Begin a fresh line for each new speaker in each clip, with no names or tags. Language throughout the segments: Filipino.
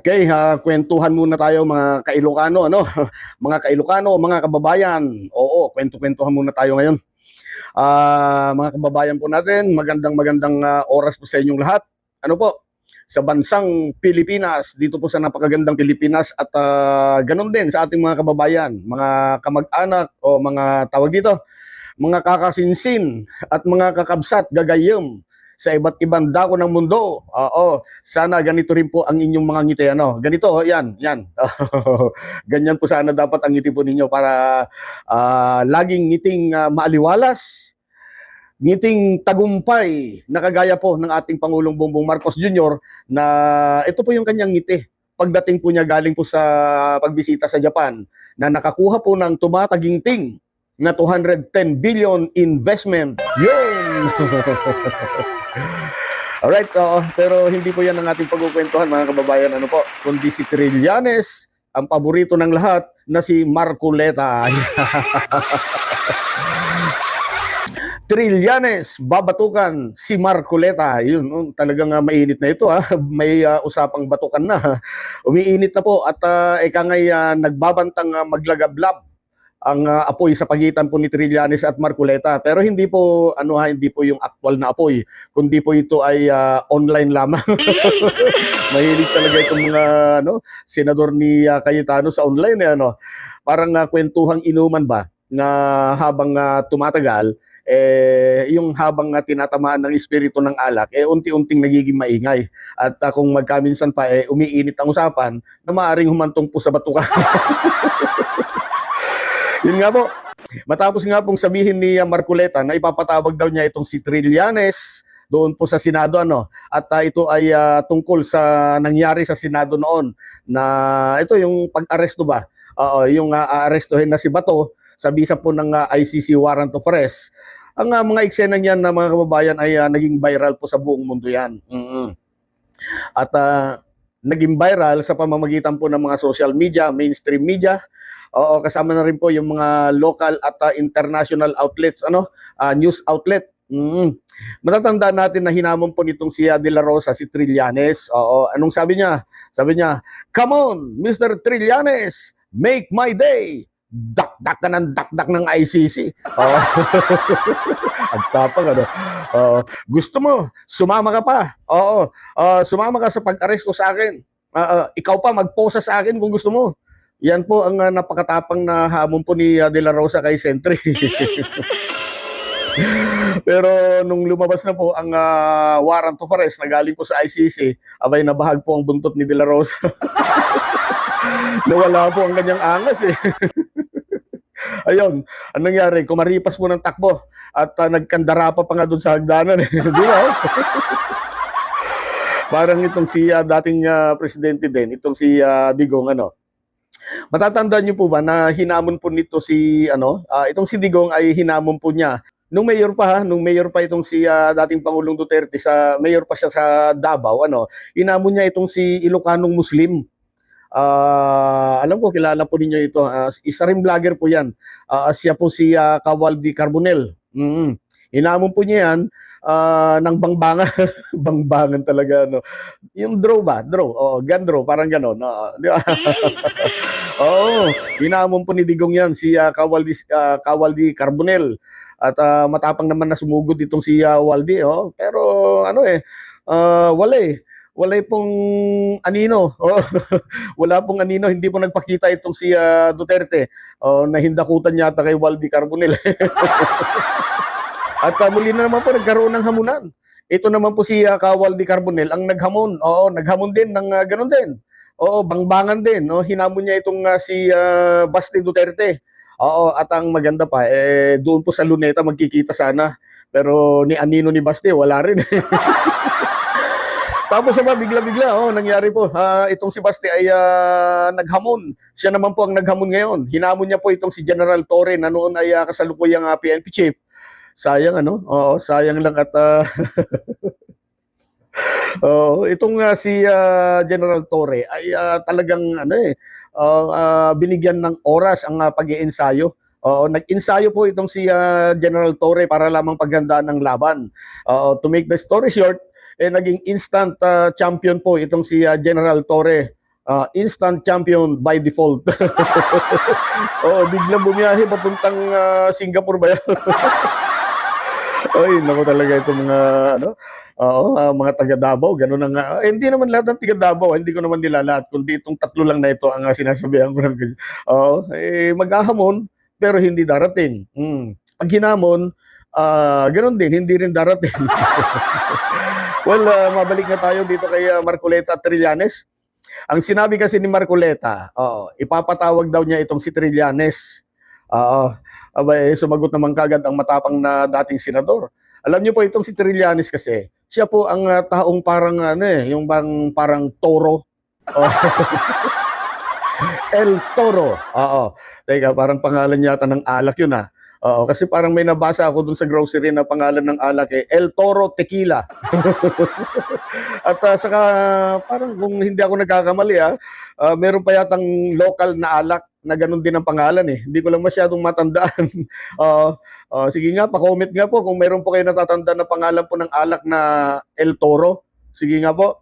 Okay, kwentuhan muna tayo mga Kailocano, ano? Mga Kailocano, mga kababayan. Oo, kwento-kwentuhan muna tayo ngayon. Mga kababayan po natin, magandang oras po sa inyong lahat. Ano po? Sa bansang Pilipinas, dito po sa napakagandang Pilipinas at ganun din sa ating mga kababayan, mga kamag-anak o mga tawag dito, mga kakasinsin at mga kakabsat, gagayem sa iba't ibang dako ng mundo. Oo, sana ganito rin po ang inyong mga ngiti, ano. Ganito, yan, yan. Ganyan po sana dapat ang ngiti po ninyo para laging ngiting maaliwalas, ngiting tagumpay na kagaya po ng ating Pangulong Bongbong Marcos Jr. na ito po yung kanyang ngiti. Pagdating po niya galing po sa pagbisita sa Japan na nakakuha po ng tumataginting na 210 billion investment. Yun! Alright, pero hindi po yan ang ating pagkukwentuhan mga kababayan, ano po, kundi si Trillanes, ang paborito ng lahat na si Marcoleta. Trillanes, babatukan si Marcoleta. Yun, talagang mainit na ito. May usapang batukan na. Umiinit na po at ika ngay nagbabantang maglagablab ang apoy sa pagitan po ni Trillanes at Marcoleta. Pero hindi po hindi po yung actual na apoy, kundi po ito ay online lamang. Mahilig talaga itong mga senador ni Cayetano sa online Parang kwentuhang inuman ba na habang tumatagal yung habang tinatamaan ng espiritu ng alak, unti-unting nagiging maingay. At kung magkaminsan pa, umiinit ang usapan na maaaring humantong po sa batukan. Yun nga po, matapos nga pong sabihin ni Marcoleta na ipapatawag daw niya itong si Trillanes doon po sa Senado, at ito ay tungkol sa nangyari sa Senado noon na ito yung pag-aresto ba, yung aarestohin na si Bato sa bisa po ng ICC warrant of arrest. Ang mga eksena niyan na mga kababayan ay naging viral po sa buong mundo yan. At naging viral sa pamamagitan po ng mga social media, mainstream media. Oo, kasama na rin po yung mga local at international outlets, news outlet. Matatandaan natin na hinamon po nitong si De La Rosa, si Trillanes. Oo, anong sabi niya? Sabi niya, "Come on, Mr. Trillanes, make my day." Dakdak ka ng dakdak ng ICC. Oo. Agtapang, gusto mo, sumama ka pa. Oo, sumama ka sa pag-aresto sa akin. Ikaw pa, magposa sa akin kung gusto mo. Yan po ang napakatapang na hamon po ni De La Rosa kay Sentry. Pero nung lumabas na po ang warrant of arrest na galing po sa ICC, abay nabahag po ang buntot ni De La Rosa. Nawala po ang kanyang angas Ayun, anong nangyari? Kumaripas po ng takbo at nagkandara pa nga doon sa hagdanan. Di ba? Parang itong si dating presidente din, itong si Digong, matatandaan niyo po ba na hinamon po nito si itong si Digong ay hinamon po niya nung mayor pa itong si dating Pangulong Duterte, mayor pa siya sa Davao, hinamon niya itong si Ilocanong Muslim. Alam ko kilala po ninyo ito, isa rin vlogger po yan. Siya po si Kawaldi Carbonell. Hinamon po niya yan ng bangbangan. Bangbangan talaga, yung draw ba? Gun draw, parang gano'n. Di ba? Oo, hinamon po ni Digong yan, si Kawaldi Carbonell. At matapang naman na sumugod itong si Waldi. Pero wala pong anino. Wala pong anino, hindi po nagpakita itong si Duterte na hindakutan yata kay Waldi Carbonell. At muli na naman po nagkaroon ng hamunan. Ito naman po si Kawaldi Carbonell ang naghamon. Oo, naghamon din ng ganun din. Oo, bangbangan din. Hinamon niya itong si Basti Duterte. Oo, at ang maganda pa, doon po sa Luneta magkikita sana. Pero ni Anino ni Basti, wala rin. Tapos bigla-bigla, nangyari po, itong si Basti ay naghamon. Siya naman po ang naghamon ngayon. Hinamon niya po itong si General Torre na noon ay kasalukuyang PNP chief. Sayang sayang lang at itong si General Torre ay talagang binigyan ng oras ang pag-iensayo. Nag-ensayo po itong si General Torre para lamang paghandaan ng laban. To make the story short, naging instant champion po itong si General Torre. instant champion by default. Oo, biglang bumiyahe papuntang Singapore ba yan? Ay, naku talaga itong mga ano, oo, mga taga Davao, gano'n ang hindi naman lahat ng taga Davao, hindi ko naman nilalahat, kundi itong tatlo lang na ito ang sinasabihan ko ng ganyan. Oo, maghahamon, pero hindi darating. 'Pag hinamon, gano'n din, hindi rin darating. Well, mabalik na tayo dito kay Marcoleta at Trillanes. Ang sinabi kasi ni Marcoleta, oo, ipapatawag daw niya itong si Trillanes. Oo. Aba, sumagot naman kagad ang matapang na dating senador. Alam niyo po itong si Trillanes kasi, siya po ang taong parang ano yung bang parang toro. Oh, El Toro. Oo. Teka, parang pangalan yata ng alak yun Oo, kasi parang may nabasa ako dun sa grocery na pangalan ng alak El Toro Tequila. At saka parang kung hindi ako nagkakamali meron pa yatang local na alak na ganun din ang pangalan Hindi ko lang masyadong matandaan. Sige nga, pa-comment nga po kung meron po kayo natatanda na pangalan po ng alak na El Toro. Sige nga po.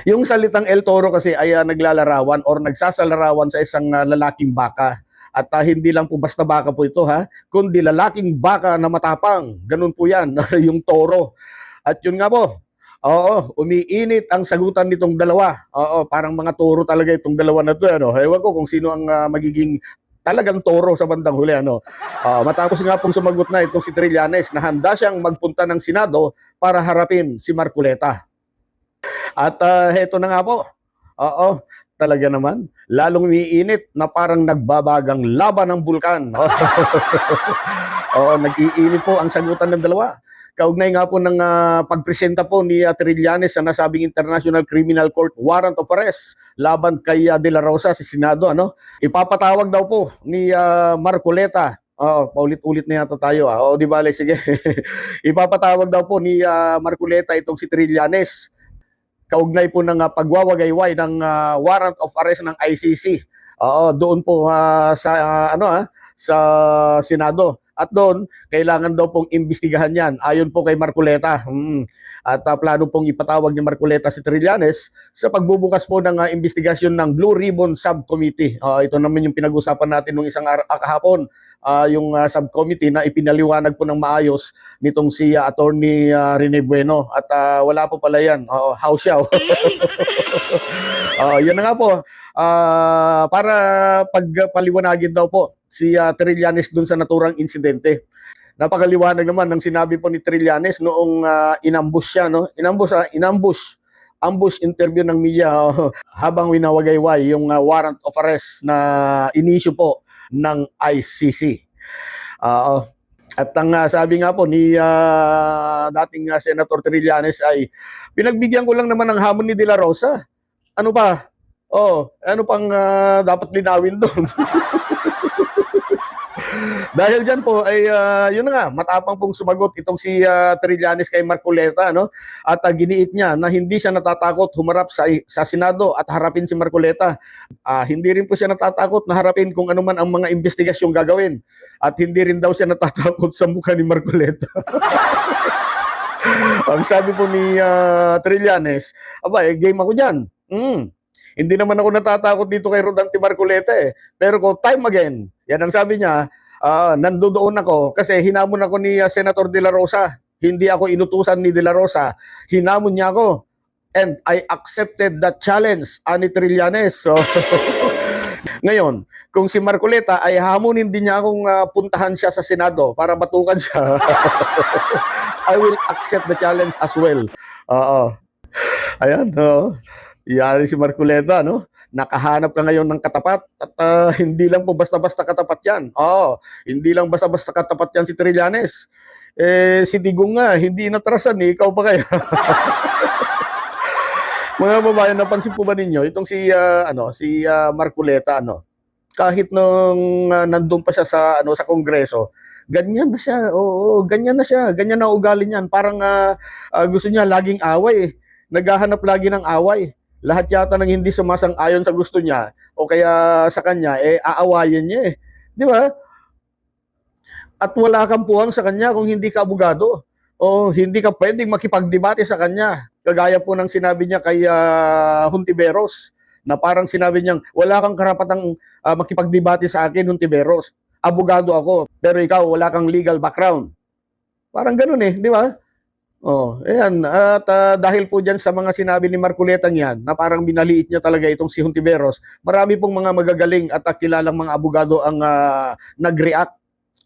Yung salitang El Toro kasi ay naglalarawan or nagsasalarawan sa isang lalaking baka. At hindi lang po basta baka po ito kundi lalaking baka na matapang. Ganun po yan, yung toro. At yun nga po, oo, umiinit ang sagutan nitong dalawa. Oo, parang mga toro talaga itong dalawa na to. Ewan ko kung sino ang magiging talagang toro sa bandang huli. Matapos nga pong sumagot na itong si Trillanes na handa siyang magpunta ng Senado para harapin si Marcoleta. At heto na nga po, oo, talaga naman, lalong umiinit na parang nagbabagang laba ng bulkan. Oo, nag-iinit po ang sagutan ng dalawa. Kaugnay nga po ng pagpresenta po ni Trillanes sa nasabing International Criminal Court warrant of arrest laban kay De La Rosa sa Senado. Ipapatawag daw po ni Marcoleta. Paulit-ulit na yata tayo. Di bale, sige. Ipapatawag daw po ni Marcoleta itong si Trillanes kaugnay po ng pagwawagayway ng warrant of arrest ng ICC. Doon po sa Senado. At doon, kailangan daw pong imbestigahan yan ayon po kay Marcoleta. At plano pong ipatawag ni Marcoleta si Trillanes sa pagbubukas po ng investigasyon ng Blue Ribbon Subcommittee. Ito naman yung pinag-usapan natin nung isang kahapon, yung subcommittee na ipinaliwanag po ng maayos nitong si Attorney Rene Bueno. At wala po pala yan. House siya. Yan na nga po. Para pagpaliwanagin daw po si Trillanes dun sa naturang insidente. Napakaliwanag naman ng sinabi po ni Trillanes noong inambush siya, ambush interview ng media habang winawagayway yung warrant of arrest na inisyu po ng ICC. At ang sabi nga po ni dating Senator Trillanes ay pinagbigyan ko lang naman ng hamon ni De La Rosa. Ano pa? Ano pang dapat linawin doon? Dahil dyan po ay yun na nga, matapang pong sumagot itong si Trillanes kay Marcoleta at giniit niya na hindi siya natatakot humarap sa Senado at harapin si Marcoleta. Hindi rin po siya natatakot na harapin kung ano man ang mga investigasyong gagawin at hindi rin daw siya natatakot sa mukha ni Marcoleta. Ang sabi po ni Trillanes, game ako dyan. Hindi naman ako natatakot dito kay Rodante Marcoleta pero kung time again, yan ang sabi niya, nandoon ako kasi hinamon ako ni Senator De La Rosa. Hindi ako inutusan ni De La Rosa. Hinamon niya ako. And I accepted the challenge, ani Trillanes. So, ngayon, kung si Marcoleta ay hamunin din niya akong puntahan siya sa Senado para batukan siya, I will accept the challenge as well. Ayan, yari si Marcoleta, nakahanap ka ngayon ng katapat at hindi lang po basta-basta katapat yan. Hindi lang basta-basta katapat yan si Trillanes. Si Digong nga, hindi natrasan ikaw pa kaya. Mga babayan, napansin po ba ninyo itong si Marcoleta kahit nung nandun pa siya sa Kongreso, ganyan na siya. Oo, ganyan na siya. Ganyan na ugali niyan. Parang gusto niya laging away. Naghahanap lagi ng away. Lahat yata ng hindi sumasang-ayon sa gusto niya o kaya sa kanya, aawayin niya Di ba? At wala kang puwang sa kanya kung hindi ka abogado o hindi ka pwedeng makipagdebate sa kanya. Kagaya po ng sinabi niya kay Hontiveros, na parang sinabi niyang, wala kang karapatang makipagdebate sa akin, Hontiveros. Abogado ako, pero ikaw wala kang legal background. Parang ganun eh, di ba? Oh, ayan. At dahil po dyan sa mga sinabi ni Marcoleta niyan, na parang binaliit niya talaga itong si Hontiveros, marami pong mga magagaling at kilalang mga abogado ang nag-react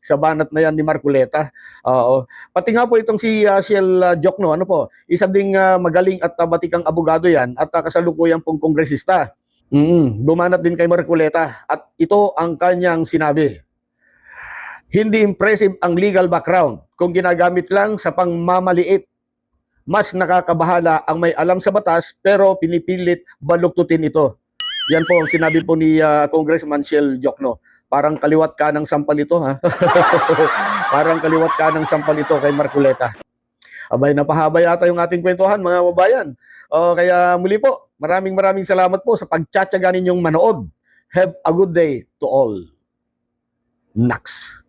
sa banat na yan ni Marcoleta. Oo. Pati nga po itong si Shell Jokno, ano po, isa ding magaling at batikang abogado yan at kasalukuyan pong kongresista. Bumanat din kay Marcoleta at ito ang kanyang sinabi. Hindi impressive ang legal background kung ginagamit lang sa pangmamaliit. Mas nakakabahala ang may alam sa batas pero pinipilit baluktutin ito. Yan po ang sinabi po ni Congressman Shell Jokno. Parang kaliwat ka ng sampal ito, ha? Parang kaliwat ka ng sampal ito kay Marcoleta. Abay, napahaba yata yung ating kwentuhan, mga kababayan. Kaya muli po, maraming salamat po sa pagtsatsaga ninyong manood. Have a good day to all. Nax.